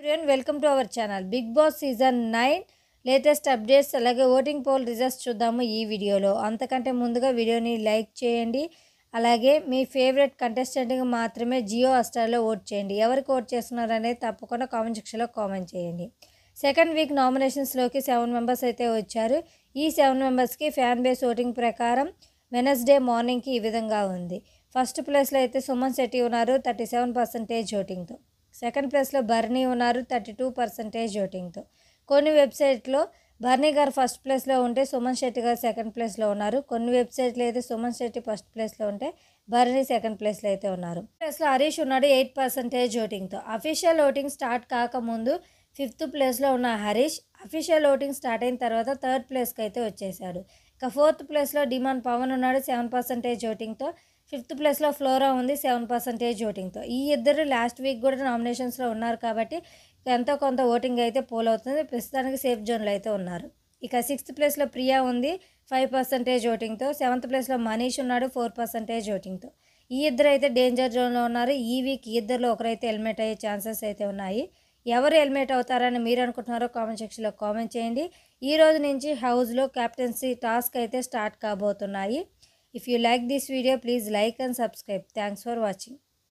everyone, welcome to our channel. Big Boss Season 9 latest updates అలాగే voting poll results చూద్దాము ఈ వీడియోలో. అంతకంటే ముందుగా వీడియోని లైక్ చేయండి. అలాగే మీ ఫేవరెట్ కంటెస్టెంట్కి మాత్రమే జియో హాట్‌స్టార్లో ఓట్ చేయండి. ఎవరికి ఓట్ చేస్తున్నారు అనేది తప్పకుండా కామెంట్ సెక్షన్లో కామెంట్ చేయండి. సెకండ్ వీక్ నామినేషన్స్లోకి 7 మెంబర్స్ అయితే వచ్చారు. ఈ 7 మెంబర్స్కి ఫ్యాన్ బేస్ ఓటింగ్ ప్రకారం వెనస్డే మార్నింగ్కి ఈ విధంగా ఉంది. ఫస్ట్ ప్లేస్లో అయితే సుమన్ శెట్టి ఉన్నారు 37% ఓటింగ్తో. సెకండ్ ప్లేస్లో బర్నీ ఉన్నారు 32% ఓటింగ్తో. కొన్ని వెబ్సైట్లో బర్నీ గారు ఫస్ట్ ప్లేస్లో ఉంటే సుమన్ శెట్టి గారు సెకండ్ ప్లేస్లో ఉన్నారు. కొన్ని వెబ్సైట్లో అయితే సుమన్ శెట్టి ఫస్ట్ ప్లేస్లో ఉంటే బర్నీ సెకండ్ ప్లేస్లో అయితే ఉన్నారు. ప్లేస్లో హరీష్ ఉన్నాడు 8% ఓటింగ్తో. అఫీషియల్ ఓటింగ్ స్టార్ట్ కాకముందు 5th ప్లేస్లో ఉన్న హరీష్ అఫీషియల్ ఓటింగ్ స్టార్ట్ అయిన తర్వాత 3rd ప్లేస్కి అయితే వచ్చేసాడు. ఇక 4th ప్లేస్లో డిమాండ్ పవన్ ఉన్నాడు 7% ఓటింగ్తో. 5th ప్లేస్లో ఫ్లోరా ఉంది 7% ఓటింగ్తో. ఈ ఇద్దరు లాస్ట్ వీక్ కూడా నామినేషన్స్లో ఉన్నారు కాబట్టి ఎంతో కొంత ఓటింగ్ అయితే పోల్ అవుతుంది. ప్రస్తుతానికి సేఫ్ జోన్లో అయితే ఉన్నారు. ఇక 6th ప్లేస్లో ప్రియా ఉంది 5% ఓటింగ్తో. 7th ప్లేస్లో మనీష్ ఉన్నాడు 4% ఓటింగ్తో. ఈ ఇద్దరు అయితే డేంజర్ జోన్లో ఉన్నారు. ఈ వీక్ ఈ ఇద్దరిలో ఒకరైతే ఎలిమినేట్ అయ్యే ఛాన్సెస్ అయితే ఉన్నాయి. ఎవరు ఎలిమినేట్ అవుతారని మీరు అనుకుంటున్నారో కామెంట్ సెక్షన్లో కామెంట్ చేయండి. ఈ రోజు నుంచి హౌస్లో కెప్టెన్సీ టాస్క్ అయితే స్టార్ట్ కాబోతున్నాయి. If you like this video, please like and subscribe. Thanks for watching.